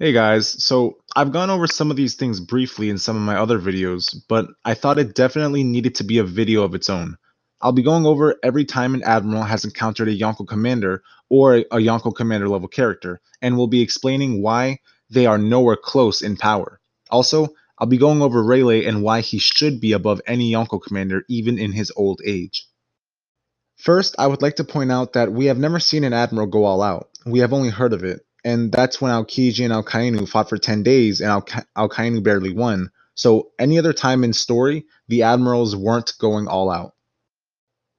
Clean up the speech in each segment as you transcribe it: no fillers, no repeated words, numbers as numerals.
Hey guys, so I've gone over some of these things briefly in some of my other videos, but I thought it definitely needed to be a video of its own. I'll be going over every time an admiral has encountered a Yonko commander or a Yonko commander level character, and we'll be explaining why they are nowhere close in power. Also, I'll be going over Rayleigh and why he should be above any Yonko commander even in his old age. First, I would like to point out that we have never seen an admiral go all out. We have only heard of it, and that's when Aokiji and Akainu fought for 10 days and Akainu barely won. So, any other time in story, the admirals weren't going all out.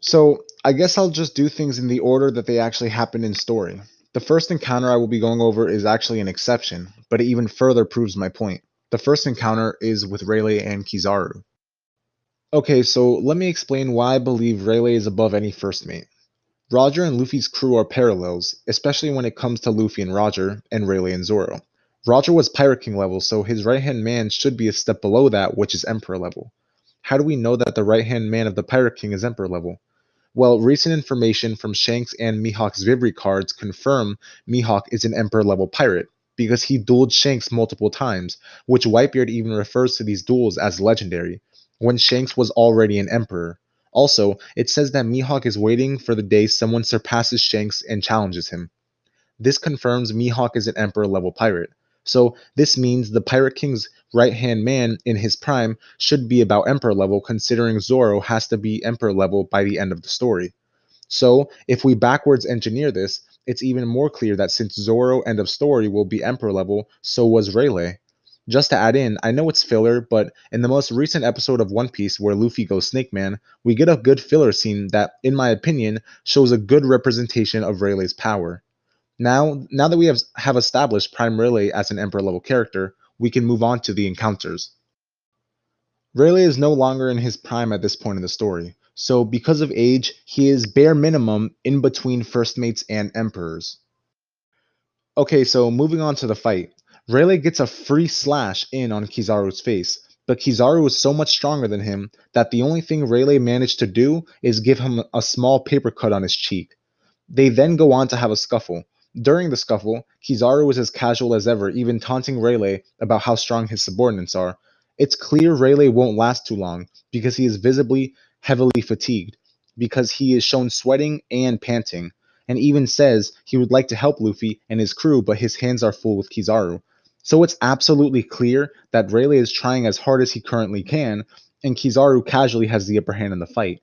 So, I guess I'll just do things in the order that they actually happened in story. The first encounter I will be going over is actually an exception, but it even further proves my point. The first encounter is with Rayleigh and Kizaru. Okay, so let me explain why I believe Rayleigh is above any first mate. Roger and Luffy's crew are parallels, especially when it comes to Luffy and Roger, and Rayleigh and Zoro. Roger was Pirate King level, so his right-hand man should be a step below that, which is Emperor level. How do we know that the right-hand man of the Pirate King is Emperor level? Well, recent information from Shanks and Mihawk's Vivre cards confirm Mihawk is an Emperor level pirate, because he dueled Shanks multiple times, which Whitebeard even refers to these duels as legendary, when Shanks was already an Emperor. Also, it says that Mihawk is waiting for the day someone surpasses Shanks and challenges him. This confirms Mihawk is an Emperor level pirate. So this means the Pirate King's right-hand man in his prime should be about Emperor level, considering Zoro has to be Emperor level by the end of the story. So if we backwards engineer this, it's even more clear that since Zoro end of story will be Emperor level, so was Rayleigh. Just to add in, I know it's filler, but in the most recent episode of One Piece where Luffy goes Snake Man, we get a good filler scene that, in my opinion, shows a good representation of Rayleigh's power. Now that we have established Prime Rayleigh as an Emperor level character, we can move on to the encounters. Rayleigh is no longer in his prime at this point in the story, so because of age, he is bare minimum in between First Mates and Emperors. Okay, so moving on to the fight. Rayleigh gets a free slash in on Kizaru's face, but Kizaru is so much stronger than him that the only thing Rayleigh managed to do is give him a small paper cut on his cheek. They then go on to have a scuffle. During the scuffle, Kizaru is as casual as ever, even taunting Rayleigh about how strong his subordinates are. It's clear Rayleigh won't last too long, because he is visibly heavily fatigued, because he is shown sweating and panting, and even says he would like to help Luffy and his crew, but his hands are full with Kizaru. So it's absolutely clear that Rayleigh is trying as hard as he currently can, and Kizaru casually has the upper hand in the fight.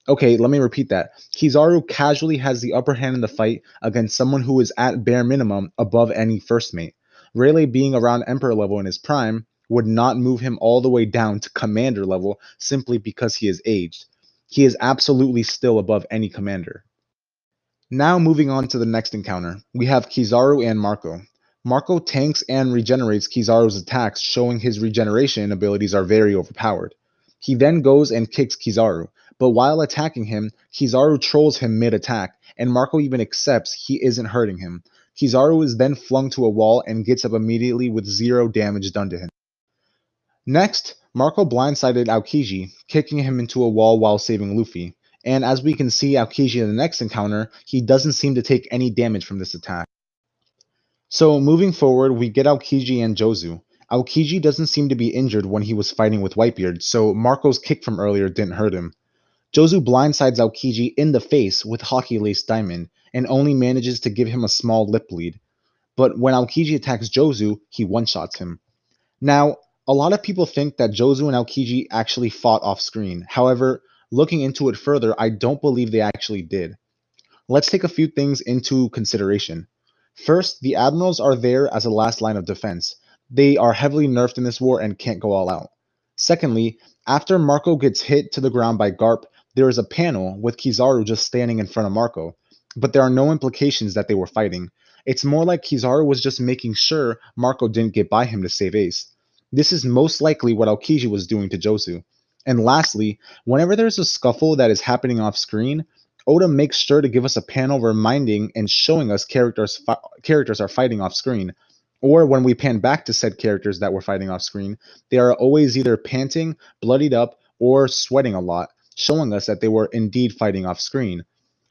Okay, let me repeat that. Kizaru casually has the upper hand in the fight against someone who is at bare minimum above any first mate. Rayleigh being around Emperor level in his prime would not move him all the way down to commander level simply because he is aged. He is absolutely still above any commander. Now moving on to the next encounter, we have Kizaru and Marco. Marco tanks and regenerates Kizaru's attacks, showing his regeneration abilities are very overpowered. He then goes and kicks Kizaru, but while attacking him, Kizaru trolls him mid-attack, and Marco even accepts he isn't hurting him. Kizaru is then flung to a wall and gets up immediately with 0 damage done to him. Next, Marco blindsided Aokiji, kicking him into a wall while saving Luffy. And as we can see Aokiji in the next encounter, he doesn't seem to take any damage from this attack. So moving forward, we get Aokiji and Jozu. Aokiji doesn't seem to be injured when he was fighting with Whitebeard, so Marco's kick from earlier didn't hurt him. Jozu blindsides Aokiji in the face with Hockey Lace Diamond, and only manages to give him a small lip bleed. But when Aokiji attacks Jozu, he one-shots him. Now, a lot of people think that Jozu and Aokiji actually fought off screen. However, looking into it further, I don't believe they actually did. Let's take a few things into consideration. First, the Admirals are there as a last line of defense. They are heavily nerfed in this war and can't go all out. Secondly, after Marco gets hit to the ground by Garp, there is a panel with Kizaru just standing in front of Marco, but there are no implications that they were fighting. It's more like Kizaru was just making sure Marco didn't get by him to save Ace. This is most likely what Aokiji was doing to Jozu. And lastly, whenever there's a scuffle that is happening off screen, Oda makes sure to give us a panel reminding and showing us characters are fighting off screen. Or when we pan back to said characters that were fighting off screen, they are always either panting, bloodied up, or sweating a lot, showing us that they were indeed fighting off screen.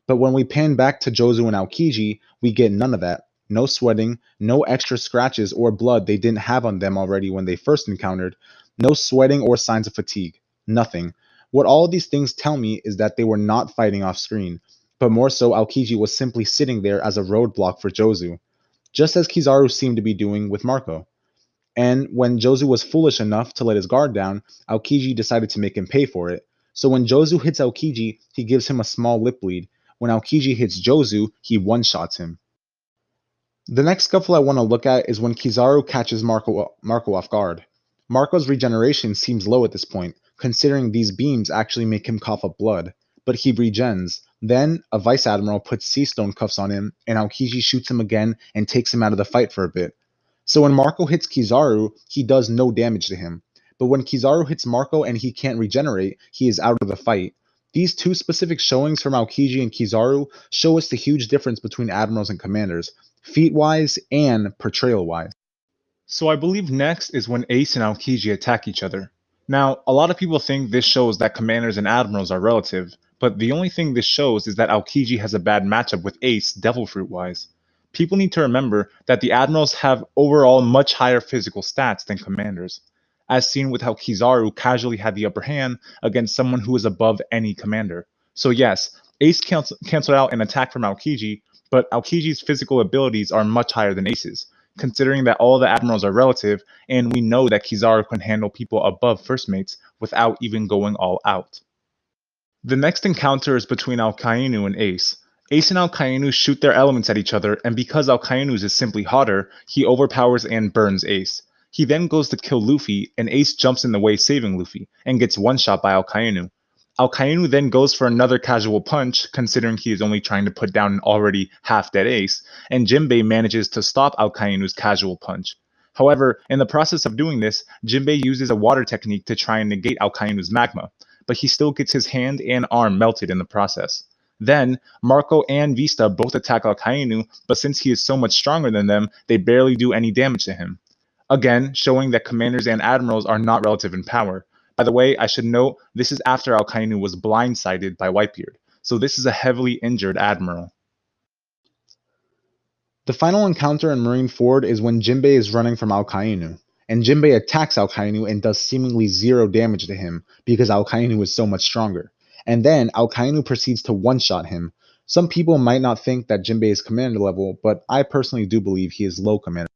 But when we pan back to Jozu and Aokiji, we get none of that. no sweating, no extra scratches or blood they didn't have on them already when they first encountered, no sweating or signs of fatigue, nothing. What all of these things tell me is that they were not fighting off screen, but more so Aokiji was simply sitting there as a roadblock for Jozu, just as Kizaru seemed to be doing with Marco. And when Jozu was foolish enough to let his guard down, Aokiji decided to make him pay for it. So when Jozu hits Aokiji, he gives him a small lip bleed. When Aokiji hits Jozu, he one-shots him. The next scuffle I want to look at is when Kizaru catches Marco off guard. Marco's regeneration seems low at this point, considering these beams actually make him cough up blood, but he regens. Then, a Vice Admiral puts sea stone cuffs on him, and Aokiji shoots him again and takes him out of the fight for a bit. So when Marco hits Kizaru, he does no damage to him. But when Kizaru hits Marco and he can't regenerate, he is out of the fight. These two specific showings from Aokiji and Kizaru show us the huge difference between admirals and commanders, feat-wise and portrayal-wise. So I believe next is when Ace and Aokiji attack each other. Now, a lot of people think this shows that commanders and admirals are relative, but the only thing this shows is that Aokiji has a bad matchup with Ace devil fruit-wise. People need to remember that the admirals have overall much higher physical stats than commanders, as seen with how Kizaru casually had the upper hand against someone who is above any commander. So yes, Ace canceled out an attack from Aokiji, but Aokiji's physical abilities are much higher than Ace's, considering that all the admirals are relative, and we know that Kizaru can handle people above first mates without even going all out. The next encounter is between Akainu and Ace. Ace and Akainu shoot their elements at each other, and because Akainu's is simply hotter, he overpowers and burns Ace. He then goes to kill Luffy, and Ace jumps in the way saving Luffy, and gets one-shot by Akainu. Akainu then goes for another casual punch, considering he is only trying to put down an already half-dead Ace, and Jinbe manages to stop Akainu's casual punch. However, in the process of doing this, Jinbe uses a water technique to try and negate Akainu's magma, but he still gets his hand and arm melted in the process. Then, Marco and Vista both attack Akainu, but since he is so much stronger than them, they barely do any damage to him. Again, showing that commanders and admirals are not relative in power. By the way, I should note, this is after Akainu was blindsided by Whitebeard, so this is a heavily injured admiral. The final encounter in Marineford is when Jinbe is running from Akainu, and Jinbe attacks Akainu and does seemingly zero damage to him because Akainu is so much stronger. And then Akainu proceeds to one-shot him. Some people might not think that Jinbe is commander level, but I personally do believe he is low commander.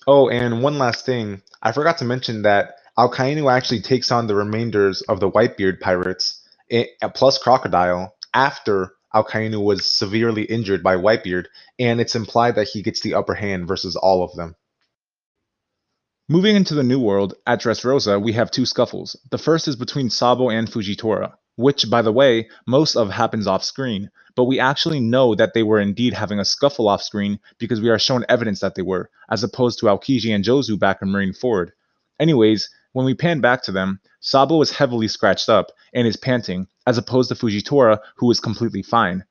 Oh, and one last thing, I forgot to mention that Akainu actually takes on the remainders of the Whitebeard pirates, plus Crocodile, after Akainu was severely injured by Whitebeard, and it's implied that he gets the upper hand versus all of them. Moving into the New World, at Dressrosa, we have two scuffles. The first is between Sabo and Fujitora, which, by the way, most of happens off-screen, but we actually know that they were indeed having a scuffle off-screen because we are shown evidence that they were, as opposed to Aokiji and Jozu back in Marineford. Anyways, when we pan back to them, Sabo is heavily scratched up and is panting, as opposed to Fujitora, who is completely fine.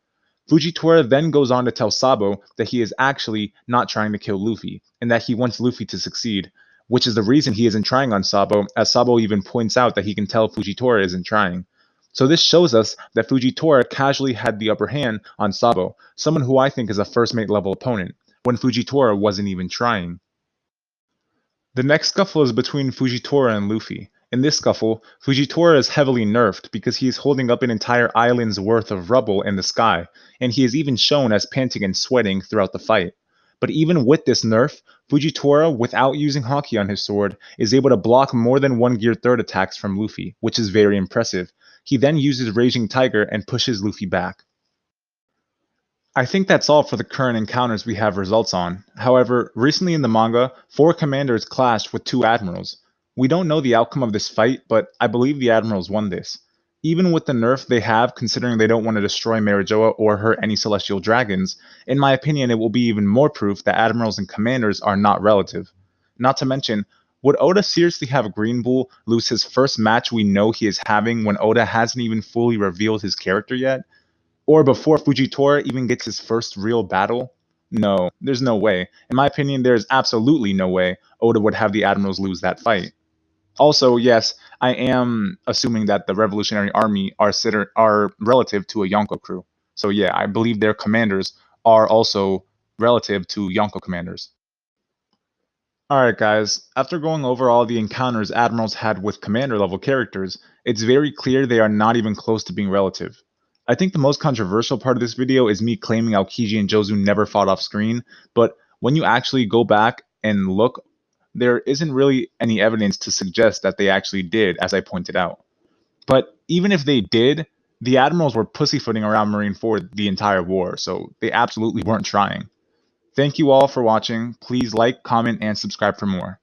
Fujitora then goes on to tell Sabo that he is actually not trying to kill Luffy, and that he wants Luffy to succeed, which is the reason he isn't trying on Sabo, as Sabo even points out that he can tell Fujitora isn't trying. So this shows us that Fujitora casually had the upper hand on Sabo, someone who I think is a first mate level opponent, when Fujitora wasn't even trying. The next scuffle is between Fujitora and Luffy. In this scuffle, Fujitora is heavily nerfed because he is holding up an entire island's worth of rubble in the sky, and he is even shown as panting and sweating throughout the fight. But even with this nerf, Fujitora, without using Haki on his sword, is able to block more than one Gear 3rd attacks from Luffy, which is very impressive. He then uses Raging Tiger and pushes Luffy back. I think that's all for the current encounters we have results on. However, recently in the manga, 4 commanders clashed with 2 admirals. We don't know the outcome of this fight, but I believe the admirals won this. Even with the nerf they have, considering they don't want to destroy Marijoa or hurt any celestial dragons, in my opinion it will be even more proof that admirals and commanders are not relative. Not to mention, would Oda seriously have Green Bull lose his first match we know he is having when Oda hasn't even fully revealed his character yet? Or before Fujitora even gets his first real battle? No, there's no way. In my opinion, there's absolutely no way Oda would have the Admirals lose that fight. Also, yes, I am assuming that the Revolutionary Army are relative to a Yonko crew. So yeah, I believe their commanders are also relative to Yonko commanders. Alright guys, after going over all the encounters Admirals had with commander level characters, it's very clear they are not even close to being relative. I think the most controversial part of this video is me claiming Aokiji and Jozu never fought off screen, but when you actually go back and look, there isn't really any evidence to suggest that they actually did, as I pointed out. But even if they did, the Admirals were pussyfooting around Marineford the entire war, so they absolutely weren't trying. Thank you all for watching. Please like, comment, and subscribe for more.